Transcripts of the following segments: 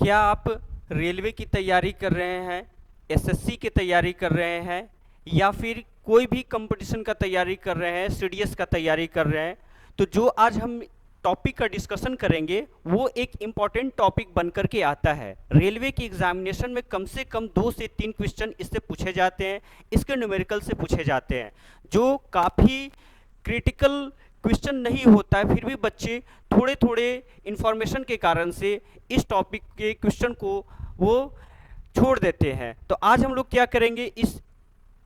क्या आप रेलवे की तैयारी कर रहे हैं, एसएससी की तैयारी कर रहे हैं या फिर कोई भी कंपटीशन का तैयारी कर रहे हैं, सीडीएस का तैयारी कर रहे हैं? तो जो आज हम टॉपिक का डिस्कशन करेंगे वो एक इम्पॉर्टेंट टॉपिक बन कर के आता है। रेलवे की एग्जामिनेशन में कम से कम 2 से 3 क्वेश्चन इससे पूछे जाते हैं, इसके न्यूमेरिकल से पूछे जाते हैं, जो काफ़ी क्रिटिकल क्वेश्चन नहीं होता है, फिर भी बच्चे थोड़े थोड़े इन्फॉर्मेशन के कारण से इस टॉपिक के क्वेश्चन को वो छोड़ देते हैं। तो आज हम लोग क्या करेंगे, इस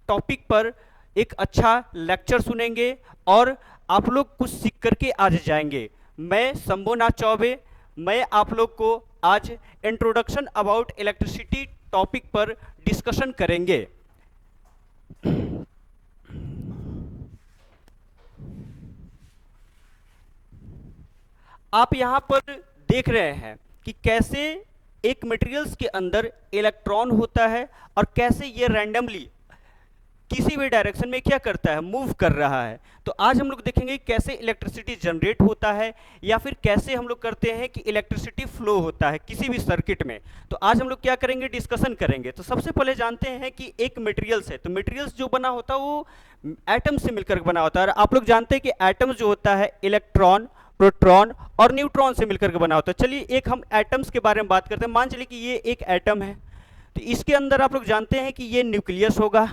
टॉपिक पर एक अच्छा लेक्चर सुनेंगे और आप लोग कुछ सीख करके आज जाएंगे। मैं शंभुनाथ चौबे, मैं आप लोग को आज इंट्रोडक्शन अबाउट इलेक्ट्रिसिटी टॉपिक पर डिस्कशन करेंगे। आप यहाँ पर देख रहे हैं कि कैसे एक मटेरियल्स के अंदर इलेक्ट्रॉन होता है और कैसे ये रैंडमली किसी भी डायरेक्शन में क्या करता है, मूव कर रहा है। तो आज हम लोग देखेंगे कैसे इलेक्ट्रिसिटी जनरेट होता है या फिर कैसे हम लोग करते हैं कि इलेक्ट्रिसिटी फ्लो होता है किसी भी सर्किट में। तो आज हम लोग क्या करेंगे, डिस्कशन करेंगे। तो सबसे पहले जानते हैं कि एक मटेरियल्स है, तो मटेरियल्स जो बना होता है वो एटम से मिलकर बना होता है। और आप लोग जानते हैं कि एटम जो होता है इलेक्ट्रॉन, प्रोटॉन और न्यूट्रॉन से मिलकर के बना होता है। चलिए एक हम एटम्स के बारे में बात करते हैं। मान चलिए कि ये एक एटम है, तो इसके अंदर आप लोग जानते हैं कि ये न्यूक्लियस होगा,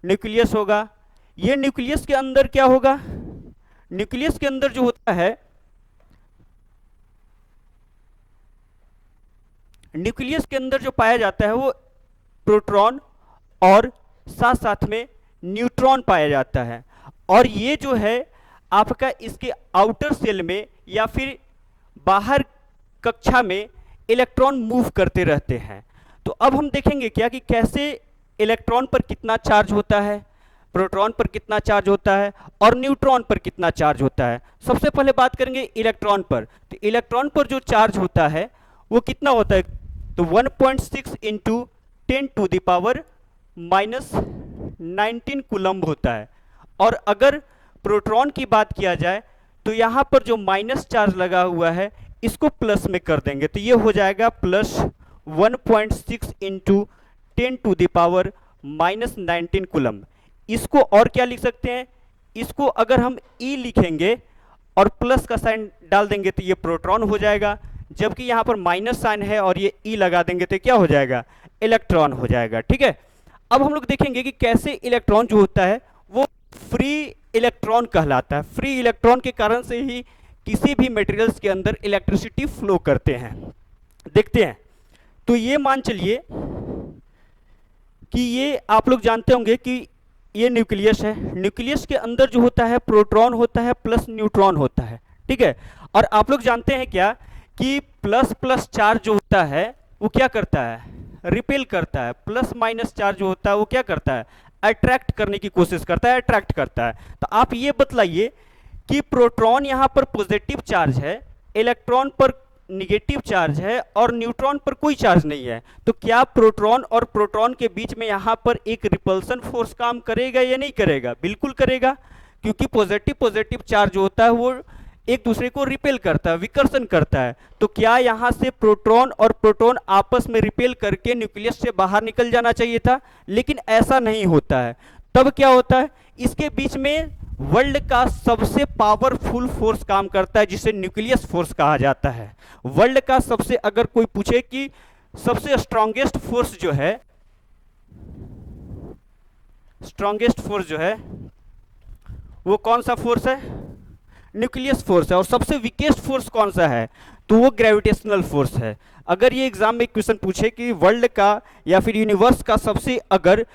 न्यूक्लियस होगा। ये न्यूक्लियस के अंदर क्या होगा, न्यूक्लियस के अंदर जो होता है, न्यूक्लियस के अंदर जो पाया जाता है वो प्रोटॉन और साथ साथ में न्यूट्रॉन पाया जाता है। और ये जो है आपका इसके आउटर सेल में या फिर बाहर कक्षा में इलेक्ट्रॉन मूव करते रहते हैं। तो अब हम देखेंगे क्या कि कैसे इलेक्ट्रॉन पर कितना चार्ज होता है, प्रोटॉन पर कितना चार्ज होता है और न्यूट्रॉन पर कितना चार्ज होता है। सबसे पहले बात करेंगे इलेक्ट्रॉन पर। तो इलेक्ट्रॉन पर जो चार्ज होता है वो कितना होता है, तो 1.6 इंटू 10⁻⁻19 कूलम्ब होता है। और अगर प्रोटॉन की बात किया जाए तो यहाँ पर जो माइनस चार्ज लगा हुआ है इसको प्लस में कर देंगे, तो ये हो जाएगा प्लस 1.6 इंटू 10⁻⁻19 कूलम्ब। इसको और क्या लिख सकते हैं, इसको अगर हम E लिखेंगे और प्लस का साइन डाल देंगे तो ये प्रोटॉन हो जाएगा, जबकि यहाँ पर माइनस साइन है और ये E लगा देंगे तो क्या हो जाएगा, इलेक्ट्रॉन हो जाएगा। ठीक है, अब हम लोग देखेंगे कि कैसे इलेक्ट्रॉन जो होता है वो फ्री इलेक्ट्रॉन कहलाता है। फ्री इलेक्ट्रॉन के कारण से ही किसी भी मटेरियल्स के अंदर इलेक्ट्रिसिटी फ्लो करते हैं। देखते हैं, तो ये मान चलिए कि ये आप लोग जानते होंगे कि ये न्यूक्लियस है। न्यूक्लियस के अंदर जो होता है प्रोटॉन होता है प्लस न्यूट्रॉन होता है। ठीक है, और आप लोग जानते हैं क्या कि प्लस प्लस चार्ज जो होता है वो क्या करता है, रिपेल करता है। प्लस माइनस चार्ज जो होता है वो क्या करता है, अट्रैक्ट करने की कोशिश करता है, अट्रैक्ट करता है। तो आप ये बतलाइए कि प्रोटॉन यहाँ पर पॉजिटिव चार्ज है, इलेक्ट्रॉन पर निगेटिव चार्ज है और न्यूट्रॉन पर कोई चार्ज नहीं है, तो क्या प्रोटॉन और प्रोटॉन के बीच में यहाँ पर एक रिपल्सन फोर्स काम करेगा या नहीं करेगा? बिल्कुल करेगा, क्योंकि पॉजिटिव पॉजिटिव चार्ज होता है वो एक दूसरे को रिपेल करता है, विकर्षण करता है। तो क्या यहाँ से प्रोटॉन और प्रोटॉन आपस में रिपेल करके न्यूक्लियस से बाहर निकल जाना चाहिए था, लेकिन ऐसा नहीं होता है। तब क्या होता है, इसके बीच में वर्ल्ड का सबसे पावरफुल फोर्स काम करता है जिसे न्यूक्लियस फोर्स कहा जाता है। वर्ल्ड का सबसे, अगर कोई पूछे कि सबसे स्ट्रॉन्गेस्ट फोर्स जो है, स्ट्रॉन्गेस्ट फोर्स जो है वो कौन सा फोर्स है, न्यूक्लियस फोर्स है। और सबसे वीकेस्ट फोर्स कौन सा है, तो वो ग्रेविटेशनल फोर्स है। अगर ये एग्जाम में क्वेश्चन पूछे कि वर्ल्ड का या फिर यूनिवर्स का सबसे अगर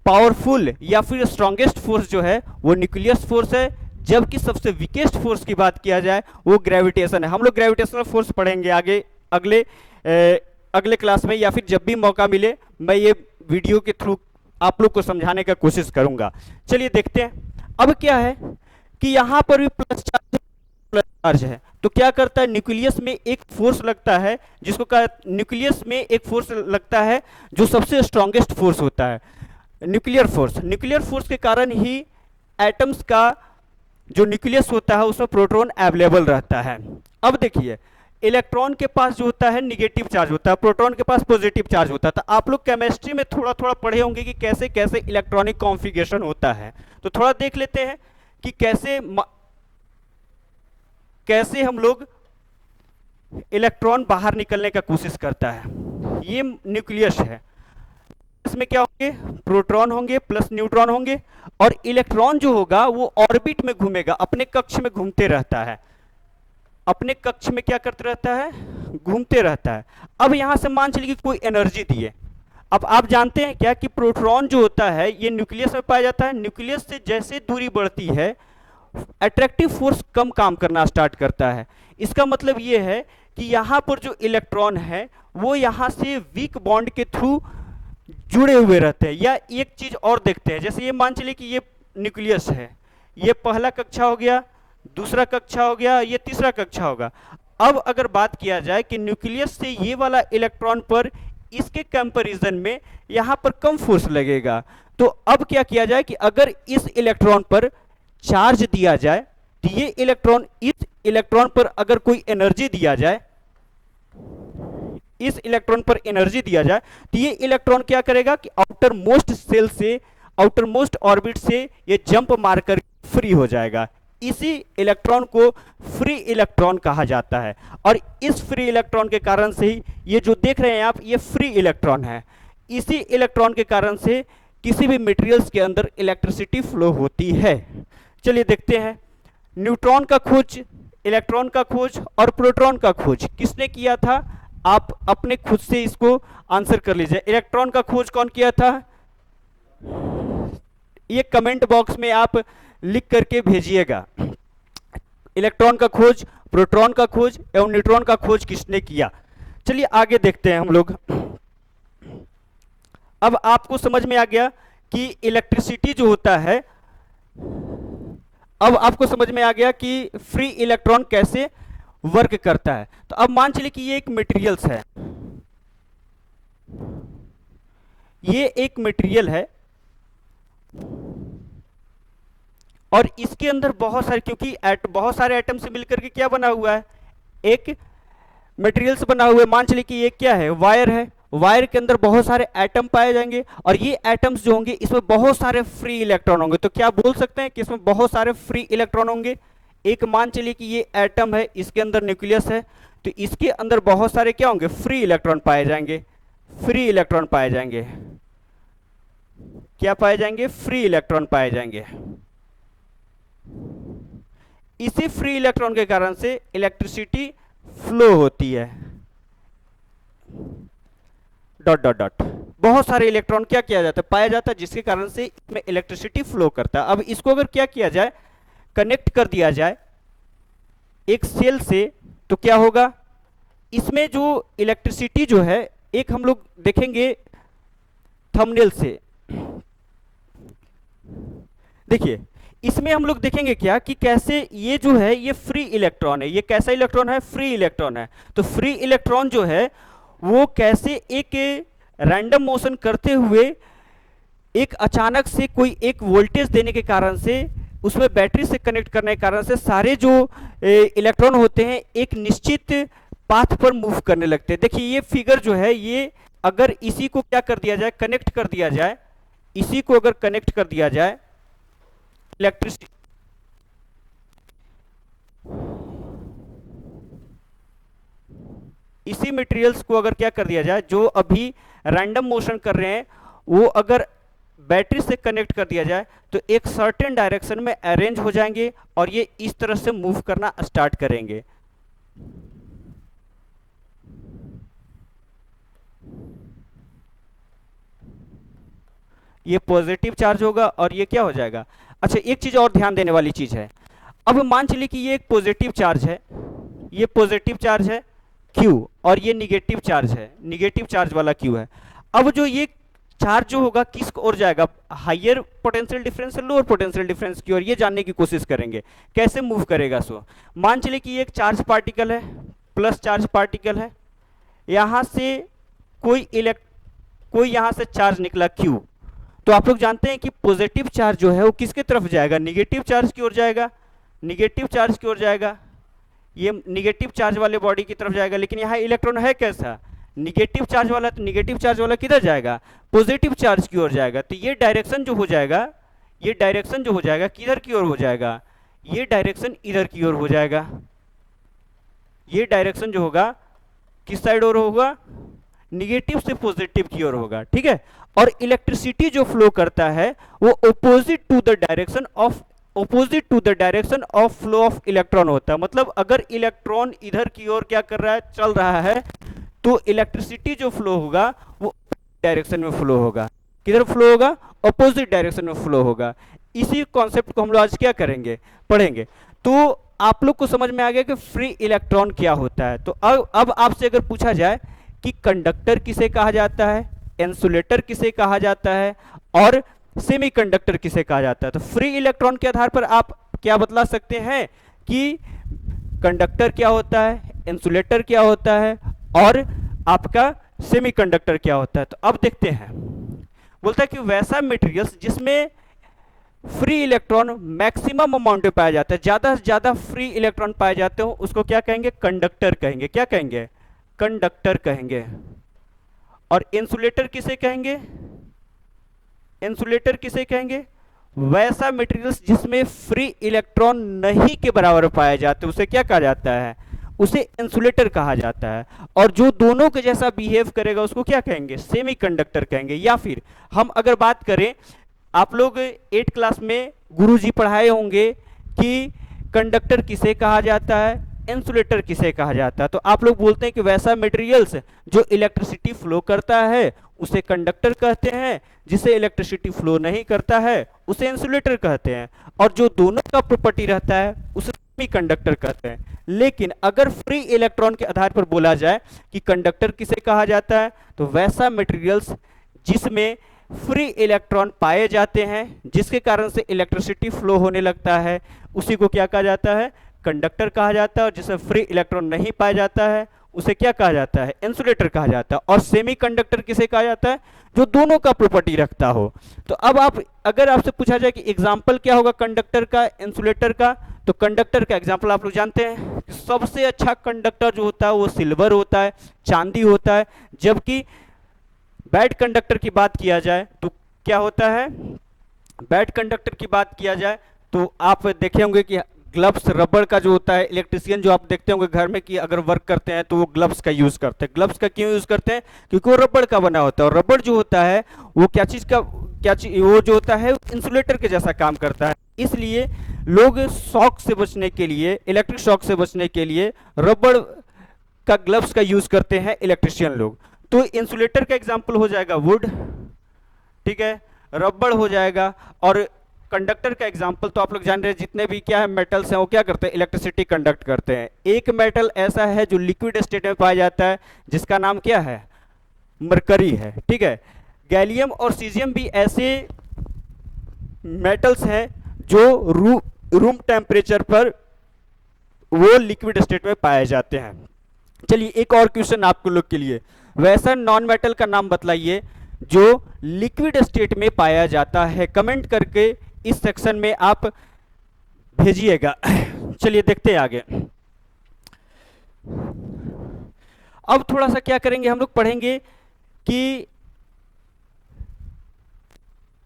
पावरफुल या फिर स्ट्रॉन्गेस्ट फोर्स जो है वो न्यूक्लियस फोर्स है, जबकि सबसे वीकेस्ट फोर्स की बात किया जाए वो ग्रेविटेशन है। हम लोग ग्रेविटेशनल फोर्स पढ़ेंगे आगे अगले क्लास में, या फिर जब भी मौका मिले मैं ये वीडियो के थ्रू आप लोग को समझाने का कोशिश करूंगा। चलिए देखते हैं, अब क्या है कि यहाँ पर भी प्लस चार्ज है, तो क्या करता है, न्यूक्लियस में एक फोर्स लगता है जिसको न्यूक्लियस में एक फोर्स लगता है जो सबसे स्ट्रॉन्गेस्ट फोर्स होता है, न्यूक्लियर फोर्स। न्यूक्लियर फोर्स के कारण ही एटम्स का जो न्यूक्लियस होता है उसमें प्रोटॉन अवेलेबल रहता है। अब देखिए इलेक्ट्रॉन के पास जो होता है निगेटिव चार्ज होता है, प्रोटॉन के पास पॉजिटिव चार्ज होता है। तो आप लोग केमिस्ट्री में थोड़ा थोड़ा पढ़े होंगे कि कैसे कैसे इलेक्ट्रॉनिक कॉन्फ़िगरेशन होता है। तो थोड़ा देख लेते हैं कि कैसे हम लोग इलेक्ट्रॉन बाहर निकलने का कोशिश करता है। ये न्यूक्लियस है, इसमें क्या होंगे, प्रोटॉन होंगे प्लस न्यूट्रॉन होंगे, और इलेक्ट्रॉन जो होगा वो ऑर्बिट में घूमेगा, अपने कक्ष में घूमते रहता है, अपने कक्ष में क्या करते रहता है, घूमते रहता है। अब यहां से मान चलिए कि कोई एनर्जी दिए। अब आप जानते हैं क्या कि प्रोटॉन जो होता है ये न्यूक्लियस में पाया जाता है। न्यूक्लियस से जैसे दूरी बढ़ती है अट्रैक्टिव फोर्स कम काम करना स्टार्ट करता है। इसका मतलब ये है कि यहाँ पर जो इलेक्ट्रॉन है वो यहाँ से वीक बॉन्ड के थ्रू जुड़े हुए रहते हैं। या एक चीज और देखते हैं, जैसे ये मान चलिए कि ये न्यूक्लियस है, ये पहला कक्षा हो गया, दूसरा कक्षा हो गया, ये तीसरा कक्षा होगा। अब अगर बात किया जाए कि न्यूक्लियस से ये वाला इलेक्ट्रॉन पर इसके कंपैरिजन में यहाँ पर कम फोर्स लगेगा, तो अब क्या किया जाए कि अगर इस इलेक्ट्रॉन पर चार्ज दिया जाए तो ये इलेक्ट्रॉन, इस इलेक्ट्रॉन पर अगर कोई एनर्जी दिया जाए, इस इलेक्ट्रॉन पर एनर्जी दिया जाए, तो ये इलेक्ट्रॉन क्या करेगा कि आउटर मोस्ट सेल से, आउटर मोस्ट ऑर्बिट से ये जंप मारकर फ्री हो जाएगा। इसी इलेक्ट्रॉन को फ्री इलेक्ट्रॉन कहा जाता है। और इस फ्री इलेक्ट्रॉन के कारण से ही ये जो देख रहे हैं आप, ये फ्री इलेक्ट्रॉन है। इसी इलेक्ट्रॉन के कारण से किसी भी मटेरियल्स के अंदर इलेक्ट्रिसिटी फ्लो होती है। चलिए देखते हैं, न्यूट्रॉन का खोज, इलेक्ट्रॉन का खोज और प्रोटॉन का खोज किसने किया था? आप अपने खुद से इसको आंसर कर लीजिए। इलेक्ट्रॉन का खोज कौन किया था? ये कमेंट बॉक्स में आप लिख करके भेजिएगा। इलेक्ट्रॉन का खोज, प्रोटॉन का खोज एवं न्यूट्रॉन का खोज किसने किया? चलिए आगे देखते हैं हम लोग। अब आपको समझ में आ गया कि इलेक्ट्रिसिटी जो होता है, अब आपको समझ में आ गया कि फ्री इलेक्ट्रॉन कैसे वर्क करता है। तो अब मान चलिए कि ये एक मटेरियल्स है, ये एक मटेरियल है और इसके अंदर बहुत सारे, क्योंकि बहुत सारे एटम से मिलकर के क्या बना हुआ है, एक मटेरियल्स बना हुआ है। मान चलिए कि ये क्या है, वायर है। वायर के अंदर बहुत सारे एटम पाए जाएंगे और ये एटम्स जो होंगे इसमें बहुत सारे फ्री इलेक्ट्रॉन होंगे। तो क्या बोल सकते हैं कि इसमें बहुत सारे फ्री इलेक्ट्रॉन होंगे? एक मान चलिए कि ये एटम है, इसके अंदर न्यूक्लियस है, तो इसके अंदर बहुत सारे क्या होंगे, फ्री इलेक्ट्रॉन पाए जाएंगे। फ्री इलेक्ट्रॉन पाए जाएंगे, क्या पाए जाएंगे? फ्री इलेक्ट्रॉन पाए जाएंगे। इसी फ्री इलेक्ट्रॉन के कारण से इलेक्ट्रिसिटी फ्लो होती है। डॉट डॉट डॉट, बहुत सारे इलेक्ट्रॉन क्या किया जाता है, पाया जाता है, जिसके कारण से इसमें इलेक्ट्रिसिटी फ्लो करता है। अब इसको अगर क्या किया जाए, कनेक्ट कर दिया जाए एक सेल से, तो क्या होगा, इसमें जो इलेक्ट्रिसिटी जो है, एक हम लोग देखेंगे थंबनेल से, देखिए इसमें हम लोग देखेंगे क्या कि कैसे ये जो है ये फ्री इलेक्ट्रॉन है। ये कैसा इलेक्ट्रॉन है? फ्री इलेक्ट्रॉन है। तो फ्री इलेक्ट्रॉन जो है वो कैसे एक रैंडम मोशन करते हुए एक अचानक से कोई एक वोल्टेज देने के कारण से, उसमें बैटरी से कनेक्ट करने के कारण से सारे जो इलेक्ट्रॉन होते हैं एक निश्चित पाथ पर मूव करने लगते हैं। देखिए ये फिगर जो है, ये अगर इसी को क्या कर दिया जाए, कनेक्ट कर दिया जाए, इसी को अगर कनेक्ट कर दिया जाए इलेक्ट्रिसिटी, इसी मटेरियल्स को अगर क्या कर दिया जाए, जो अभी रैंडम मोशन कर रहे हैं, वो अगर बैटरी से कनेक्ट कर दिया जाए तो एक सर्टेन डायरेक्शन में अरेंज हो जाएंगे और ये इस तरह से मूव करना स्टार्ट करेंगे। ये पॉजिटिव चार्ज होगा और ये क्या हो जाएगा। अच्छा, एक चीज और ध्यान देने वाली चीज है। अब मान चलिए कि ये एक पॉजिटिव चार्ज है, ये पॉजिटिव चार्ज है Q, और ये निगेटिव चार्ज है, निगेटिव चार्ज वाला Q है। अब जो ये चार्ज जो होगा किस ओर जाएगा, हायर पोटेंशियल डिफरेंस से लोअर पोटेंशियल डिफरेंस की ओर, ये जानने की कोशिश करेंगे कैसे मूव करेगा। सो मान चलिए कि ये एक चार्ज पार्टिकल है, प्लस चार्ज पार्टिकल है, यहाँ से कोई यहाँ से चार्ज निकला Q, तो आप लोग जानते हैं कि पॉजिटिव चार्ज जो है वो किसके तरफ जाएगा, निगेटिव चार्ज की ओर जाएगा, निगेटिव चार्ज की ओर जाएगा। ये निगेटिव चार्ज वाले बॉडी की तरफ जाएगा, लेकिन यहाँ इलेक्ट्रॉन है कैसा, निगेटिव चार्ज वाला, तो निगेटिव चार्ज वाला किधर जाएगा, पॉजिटिव चार्ज की ओर जाएगा। तो ये डायरेक्शन जो हो जाएगा, ये डायरेक्शन जो हो जाएगा किधर की ओर हो जाएगा, ये डायरेक्शन इधर की ओर हो जाएगा। ये डायरेक्शन जो होगा किस साइड ओर होगा, निगेटिव से पॉजिटिव की ओर होगा, ठीक है। और इलेक्ट्रिसिटी जो फ्लो करता है वो opposite to the direction of flow of electron होता है। मतलब अगर इलेक्ट्रॉन इधर की ओर क्या कर रहा है, चल रहा है, तो इलेक्ट्रिसिटी जो फ्लो होगा वो डायरेक्शन में फ्लो होगा। किधर फ्लो होगा, ऑपोजिट डायरेक्शन में फ्लो होगा। इसी कॉन्सेप्ट को हम लोग आज क्या करेंगे, पढ़ेंगे। तो आप लोग को समझ में आ गया कि फ्री इलेक्ट्रॉन क्या होता है। तो अब आपसे अगर पूछा जाए कि कंडक्टर किसे कहा जाता है, इंसुलेटर किसे कहा जाता है और सेमीकंडक्टर किसे कहा जाता है, तो फ्री इलेक्ट्रॉन के आधार पर आप क्या बतला सकते हैं कि कंडक्टर क्या होता है, इंसुलेटर क्या होता है और आपका सेमीकंडक्टर क्या होता है। तो अब देखते हैं, बोलता है कि वैसा मटेरियल्स जिसमें फ्री इलेक्ट्रॉन मैक्सिमम अमाउंट में पाया जाता है, ज्यादा से ज्यादा फ्री इलेक्ट्रॉन पाए जाते हो, उसको क्या कहेंगे, कंडक्टर कहेंगे। क्या कहेंगे, कंडक्टर कहेंगे। और इंसुलेटर किसे कहेंगे, इंसुलेटर किसे कहेंगे, वैसा मटेरियल्स जिसमें फ्री इलेक्ट्रॉन नहीं के बराबर पाए जाते उसे क्या कहा जाता है, उसे इंसुलेटर कहा जाता है। और जो दोनों के जैसा बिहेव करेगा उसको क्या कहेंगे, सेमीकंडक्टर कहेंगे। या फिर हम अगर बात करें, आप लोग 8 क्लास में गुरुजी पढ़ाए होंगे कि कंडक्टर किसे कहा जाता है, इंसुलेटर किसे कहा जाता है। तो आप लोग बोलते हैं कि वैसा मटेरियल्स जो इलेक्ट्रिसिटी फ्लो करता है उसे कंडक्टर कहते हैं, जिसे इलेक्ट्रिसिटी फ्लो नहीं करता है उसे इंसुलेटर कहते हैं, और जो दोनों का प्रॉपर्टी रहता है उसे सेमीकंडक्टर कहते हैं। लेकिन अगर फ्री इलेक्ट्रॉन के आधार पर बोला जाए कि कंडक्टर किसे कहा जाता है, तो वैसा मटेरियल्स जिसमें फ्री इलेक्ट्रॉन पाए जाते हैं, जिसके कारण से इलेक्ट्रिसिटी फ्लो होने लगता है, उसी को क्या कहा जाता है, कंडक्टर कहा जाता है। और जिसमें फ्री इलेक्ट्रॉन नहीं पाया जाता है उसे क्या कहा जाता है, इंसुलेटर कहा जाता है। और सेमीकंडक्टर किसे कहा जाता है, जो दोनों का प्रॉपर्टी रखता हो। तो अब अगर आपसे पूछा जाए कि एग्जाम्पल क्या होगा कंडक्टर का, इंसुलेटर का, तो कंडक्टर का एग्जाम्पल आप लोग जानते हैं कि सबसे अच्छा कंडक्टर जो होता है वो सिल्वर होता है, चांदी होता है। जबकि बैड कंडक्टर की बात किया जाए तो क्या होता है, बैड कंडक्टर की बात किया जाए तो आप देखे होंगे कि ग्लव्स रबड़ का जो होता है, इलेक्ट्रिशियन जो आप देखते होंगे घर में कि अगर वर्क करते हैं तो वो ग्लव्स का यूज करते हैं। ग्लव्स का क्यों यूज करते हैं, क्योंकि वो रबड़ का बना होता है। और रबड़ जो होता है वो क्या चीज का, वो जो होता है इंसुलेटर के जैसा काम करता है। इसलिए लोग शॉक से बचने के लिए, इलेक्ट्रिक शॉक से बचने के लिए रबड़ का ग्लव्स का यूज करते हैं इलेक्ट्रिशियन लोग। तो इंसुलेटर का एग्जाम्पल हो जाएगा वुड, ठीक है, रबड़ हो जाएगा। और कंडक्टर का एग्जाम्पल तो आप लोग जान रहे हैं, जितने भी क्या है मेटल्स हैं वो क्या करते हैं, इलेक्ट्रिसिटी कंडक्ट करते हैं। एक मेटल ऐसा है जो लिक्विड स्टेट में पाया जाता है, जिसका नाम क्या है, मरकरी है, ठीक है। गैलियम और सीजियम भी ऐसे मेटल्स हैं जो रूम टेम्परेचर पर वो लिक्विड स्टेट में पाए जाते हैं। चलिए एक और क्वेश्चन आपको लोग के लिए, वैसा नॉन मेटल का नाम बतलाइए जो लिक्विड स्टेट में पाया जाता है। कमेंट करके इस सेक्शन में आप भेजिएगा। चलिए देखते हैं आगे। अब थोड़ा सा क्या करेंगे, हम लोग पढ़ेंगे कि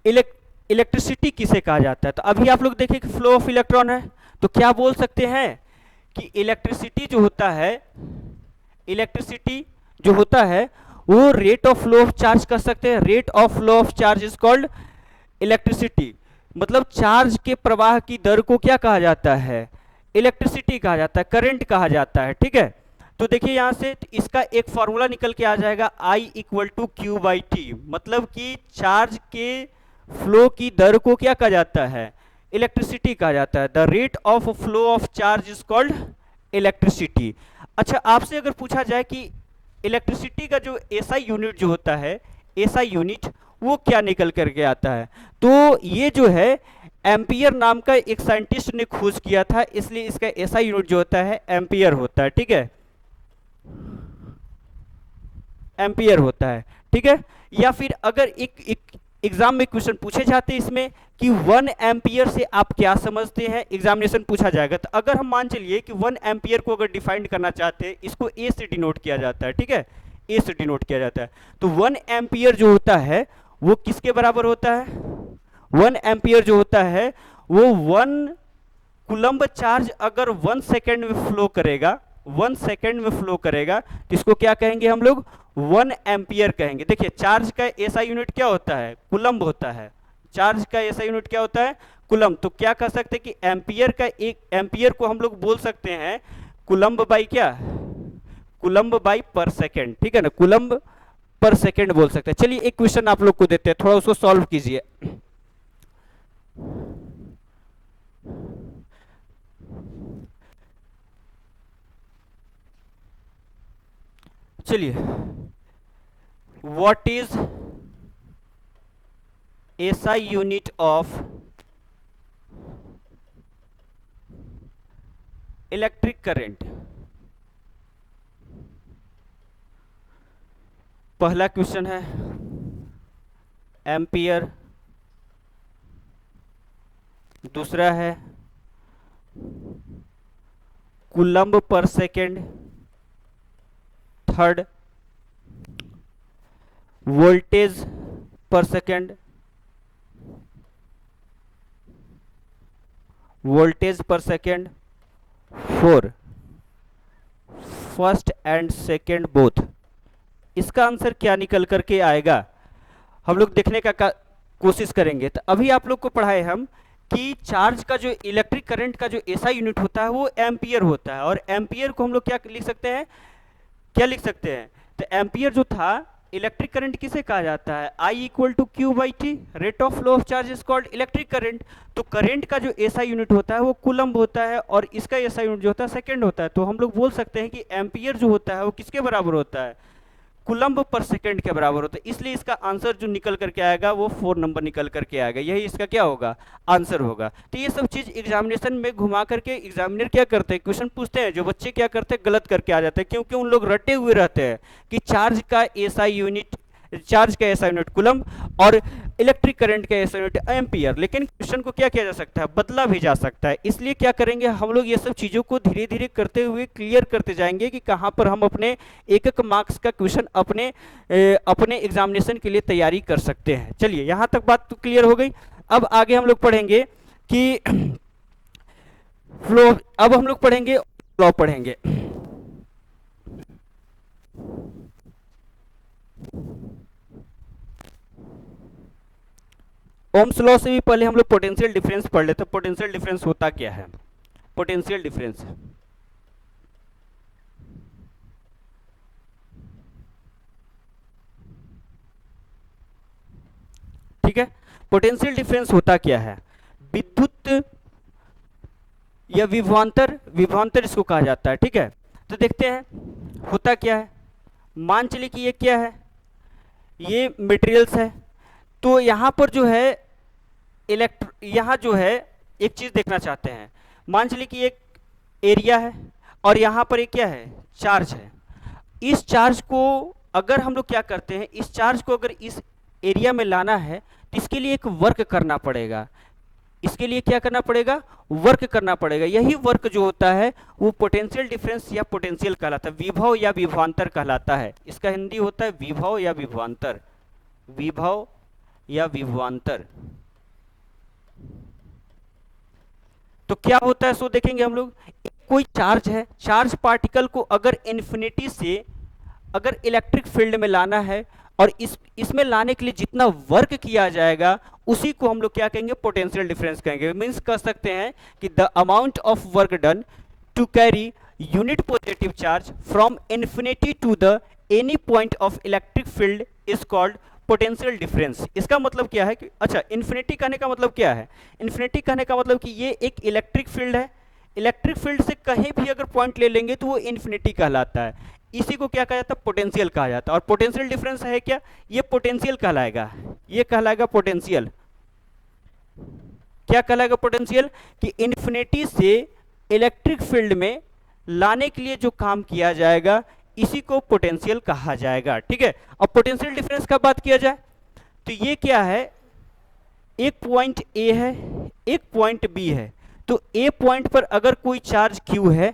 इलेक्ट्रिसिटी किसे कहा जाता है। तो अभी आप लोग देखें कि फ्लो ऑफ इलेक्ट्रॉन है, तो क्या बोल सकते हैं कि इलेक्ट्रिसिटी जो होता है, इलेक्ट्रिसिटी जो होता है वो rate of flow of charge कर सकते हैं। Rate of flow of charge is called electricity. मतलब चार्ज के प्रवाह की दर को क्या कहा जाता है, इलेक्ट्रिसिटी कहा जाता है, करंट कहा जाता है, ठीक है। तो देखिए यहां से इसका एक फॉर्मूला निकल के आ जाएगा, I equal to Q by T. मतलब कि चार्ज के फ्लो की दर को क्या कहा जाता है, इलेक्ट्रिसिटी कहा जाता है। The rate of flow of charge is called electricity. अच्छा, आपसे अगर पूछा जाए कि इलेक्ट्रिसिटी का जो एसआई यूनिट जो होता है, एसआई यूनिट वो क्या निकल करके आता है, तो ये जो है एम्पियर नाम का एक साइंटिस्ट ने खोज किया था, इसलिए इसका एसआई यूनिट जो होता है एम्पियर होता है, ठीक है, एम्पियर होता है, ठीक है। या फिर अगर एक एग्जाम में क्वेश्चन पूछे जाते हैं इसमें कि 1 एम्पियर से आप क्या समझते हैं, एग्जामिनेशन पूछा जाएगा। तो अगर हम मान चलिए कि 1 एम्पियर को अगर डिफाइन करना चाहते हैं, इसको ए से डिनोट किया जाता है, ठीक है, ए से डिनोट किया जाता है। तो 1 एम्पियर जो होता है वो किसके बराबर होता है? 1 एम्पियर जो होता है वो 1 कूलम्ब चार्ज अगर 1 सेकेंड में फ्लो करेगा, 1 सेकेंड में फ्लो करेगा, तो इसको क्या कहेंगे हम लोग? 1 एम्पियर कहेंगे। देखिए चार्ज का एसआई यूनिट क्या होता है? कूलम्ब होता है। चार्ज का एसआई यूनिट क्या होता है? कूलम्ब। तो क्या कह सकते हैं कि एम्पियर का, एक एम्पियर को हम लोग बोल सकते हैं कूलम्ब बाई क्या? कूलम्ब बाई पर सेकेंड, ठीक है ना, कूलम्ब पर सेकेंड बोल सकते हैं। चलिए एक क्वेश्चन आप लोग को देते हैं, थोड़ा उसको सॉल्व कीजिए। चलिए, what is SI unit of electric current? पहला क्वेश्चन है एम्पियर, दूसरा है कूलम्ब पर सेकेंड, थर्ड वोल्टेज पर सेकेंड, वोल्टेज पर second, four first and second both. इसका आंसर क्या निकल करके आएगा हम लोग देखने का कोशिश करेंगे। तो अभी आप लोग को पढ़ाए हम कि चार्ज का जो इलेक्ट्रिक करंट का जो एसआई यूनिट होता है वो एम्पियर होता है, और एम्पियर को हम लोग क्या लिख सकते हैं? क्या लिख सकते हैं? तो एम्पियर जो था, इलेक्ट्रिक करंट किसे कहा जाता है? I equal to Q by T, rate of flow of charge is called electric current. तो करंट का जो एसआई यूनिट होता है वो कूलम्ब होता है, और इसका एसआई यूनिट जो होता है सेकेंड होता है। तो हम लोग बोल सकते हैं कि एम्पियर जो होता है वो किसके बराबर होता है? कूलम्ब पर सेकेंड के बराबर होता है। इसलिए इसका आंसर जो निकल करके आएगा वो 4 नंबर निकल करके आएगा, यही इसका क्या होगा? आंसर होगा। तो ये सब चीज एग्जामिनेशन में घुमा करके एग्जामिनर क्या करते हैं? क्वेश्चन पूछते हैं, जो बच्चे क्या करते हैं? गलत करके आ जाते हैं, क्योंकि उन लोग रटे हुए रहते हैं कि चार्ज का एसआई यूनिट, चार्ज का एसआई यूनिट कूलम्ब और इलेक्ट्रिक करंट का एसआई यूनिट एम्पियर। लेकिन क्वेश्चन को क्या किया जा सकता है? बदला भी जा सकता है। इसलिए क्या करेंगे हम लोग? ये सब चीजों को धीरे धीरे करते हुए क्लियर करते जाएंगे कि कहां पर हम अपने एक एक मार्क्स का क्वेश्चन अपने एग्जामिनेशन के लिए तैयारी कर सकते हैं। चलिए यहां तक बात तो क्लियर हो गई। अब आगे हम लोग पढ़ेंगे कि फ्लो, अब हम लोग पढ़ेंगे फ्लो पढ़ेंगे। ओम्स लॉ से भी पहले हम लोग पोटेंशियल डिफरेंस पढ़ लेते हैं। पोटेंशियल डिफरेंस होता क्या है? पोटेंशियल डिफरेंस, ठीक है, पोटेंशियल डिफरेंस होता क्या है? विद्युत या विभवांतर, विभवांतर इसको कहा जाता है, ठीक है। तो देखते हैं होता क्या है। मान चलिए कि ये क्या है? ये मटेरियल्स है। तो यहां पर जो है यहाँ जो है एक चीज देखना चाहते हैं। मान चलिए कि एक एरिया है और यहाँ पर एक क्या है? चार्ज है। इस चार्ज को अगर हम लोग क्या करते हैं, इस चार्ज को अगर इस एरिया में लाना है तो इसके लिए एक वर्क करना पड़ेगा। इसके लिए क्या करना पड़ेगा? वर्क करना पड़ेगा। यही वर्क जो होता है वो पोटेंशियल डिफरेंस या पोटेंशियल कहलाता है, विभव या विभवांतर कहलाता है। इसका हिंदी होता है विभव या विभवांतर, विभव या विभवांतर। तो क्या होता है सो देखेंगे हम लोग। कोई चार्ज है, चार्ज पार्टिकल को अगर इन्फिनिटी से अगर इलेक्ट्रिक फील्ड में लाना है और इसमें लाने के लिए जितना वर्क किया जाएगा उसी को हम लोग क्या कहेंगे? पोटेंशियल डिफरेंस कहेंगे। मींस कह सकते हैं कि the amount of work done to carry unit positive charge from infinity to the any point of electric field is called potential difference. इसका मतलब क्या है कि अच्छा, इन्फिनिटी कहने का मतलब क्या है? इन्फिनिटी कहने का मतलब कि ये एक इलेक्ट्रिक फील्ड है, इलेक्ट्रिक फील्ड से कहीं भी अगर पॉइंट ले लेंगे तो वो इन्फिनिटी कहलाता है। इसी को क्या कहा जाता है? पोटेंशियल कहा जाता है। और पोटेंशियल डिफरेंस है क्या? ये पोटेंशियल कहलाएगा, ये कहलाएगा पोटेंशियल। क्या कहलाएगा? पोटेंशियल। कि इन्फिनिटी से इलेक्ट्रिक फील्ड में लाने के लिए जो काम किया जाएगा इसी को पोटेंशियल कहा जाएगा, ठीक है। अब पोटेंशियल डिफरेंस का बात किया जाए तो ये क्या है? एक पॉइंट ए है, एक पॉइंट बी है। तो ए पॉइंट पर अगर कोई चार्ज क्यू है,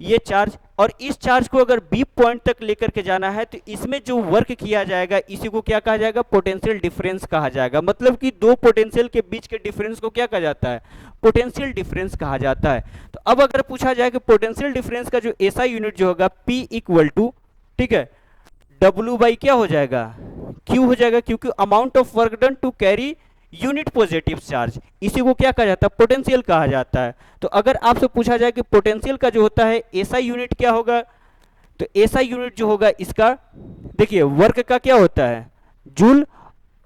ये चार्ज, और इस चार्ज को अगर बी पॉइंट तक लेकर के जाना है, तो इसमें जो वर्क किया जाएगा इसी को क्या कहा जाएगा, पोटेंशियल डिफरेंस कहा जाएगा। मतलब कि दो पोटेंशियल के बीच के डिफरेंस को क्या कहा जाता है, पोटेंशियल डिफरेंस कहा जाता है। तो अब अगर पूछा जाए कि पोटेंशियल डिफरेंस का जो एसआई यूनिट जो होगा P इक्वल टू, ठीक है, W बाई क्या हो जाएगा, Q हो जाएगा, क्योंकि amount of work done to carry unit positive charge, इसी को क्या कहा जाता है, पोटेंशियल कहा जाता है। तो अगर आपसे पूछा जाए कि पोटेंशियल का जो होता है एसआई यूनिट क्या होगा, तो एसआई यूनिट जो होगा इसका, देखिए वर्क का क्या होता है, जूल,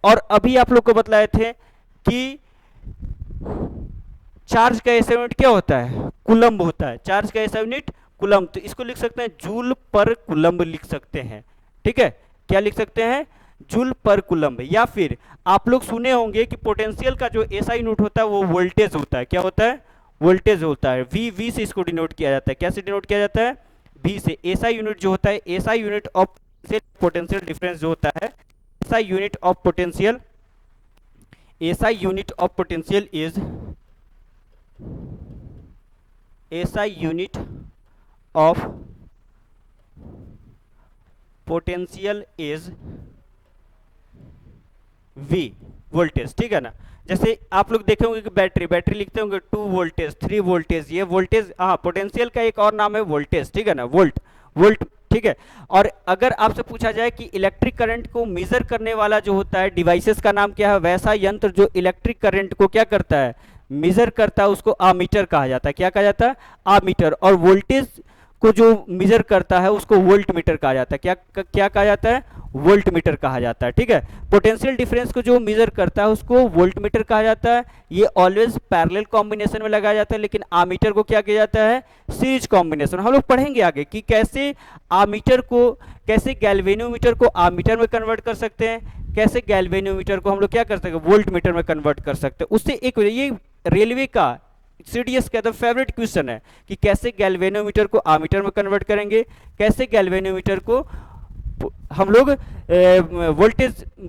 और अभी आप लोग को बतलाए थे कि चार्ज का एसआई यूनिट क्या होता है, कूलम्ब होता है। चार्ज का एसआई यूनिट कूलम्ब, तो इसको लिख सकते हैं जूल पर कूलम्ब लिख सकते हैं। ठीक है, क्या लिख सकते हैं, जूल पर कूलम्ब। या फिर आप लोग सुने होंगे कि पोटेंशियल का जो एसआई यूनिट होता है वो वोल्टेज होता है। क्या होता है, वोल्टेज होता है। वी से इसको डिनोट किया जाता है। कैसे डिनोट किया जाता है, वी से। एसआई यूनिट जो होता है, SI unit of potential difference जो होता है, SI unit of potential, SI unit of potential is, SI unit of potential is V, voltage. ठीक है ना, जैसे आप लोग देखे होंगे कि बैटरी लिखते होंगे 2 वोल्टेज 3 वोल्टेज, ये वोल्टेज, हाँ, पोटेंशियल का एक और नाम है वोल्टेज। ठीक है ना, वोल्ट। ठीक है, और अगर आपसे पूछा जाए कि इलेक्ट्रिक करंट को मेजर करने वाला जो होता है डिवाइसेस का नाम क्या है, वैसा यंत्र जो इलेक्ट्रिक करंट को क्या करता है, मेजर करता है, उसको आमीटर कहा जाता है। क्या कहा जाता है, आमीटर। और वोल्टेज को जो मेजर करता है उसको वोल्ट मीटर कहा जाता है। क्या कहा जाता है, वोल्ट मीटर कहा जाता है। ठीक है, पोटेंशियल डिफरेंस को जो मेजर करता है उसको वोल्ट मीटर कहा जाता है। ये ऑलवेज पैरेलल कॉम्बिनेशन में लगाया जाता है, लेकिन आमीटर को क्या किया जाता है, सीरीज कॉम्बिनेशन। हम लोग पढ़ेंगे आगे कि कैसे आमीटर को, कैसे गैल्वेनोमीटर को आमीटर में कन्वर्ट कर सकते हैं, कैसे गैल्वेनोमीटर को हम लोग क्या कर सकते हैं, वोल्ट मीटर में कन्वर्ट कर सकते हैं। उससे एक ये रेलवे का सीडीएस का फेवरेट क्वेश्चन है कि कैसे गैल्वेनोमीटर को आमीटर में कन्वर्ट करेंगे, कैसे गैल्वेनोमीटर को हम लोग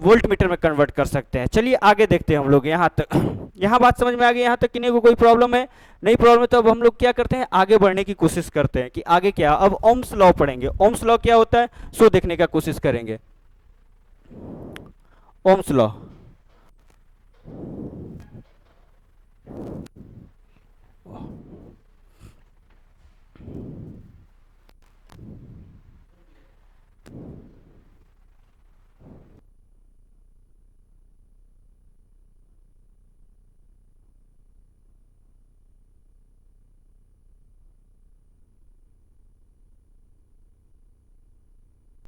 वोल्ट मीटर में कन्वर्ट कर सकते हैं। चलिए आगे देखते हैं हम लोग। यहाँ तक, यहाँ बात समझ में आ गई, यहाँ तक किन्हीं को कोई प्रॉब्लम है, नहीं प्रॉब्लम है, तो अब हम लोग क्या करते हैं, आगे बढ़ने की कोशिश करते हैं कि आगे क्या। अब ओम्स लॉ पढ़ेंगे। ओम्स लॉ क्या होता है, सो देखने का कोशिश करेंगे। Ohm's law,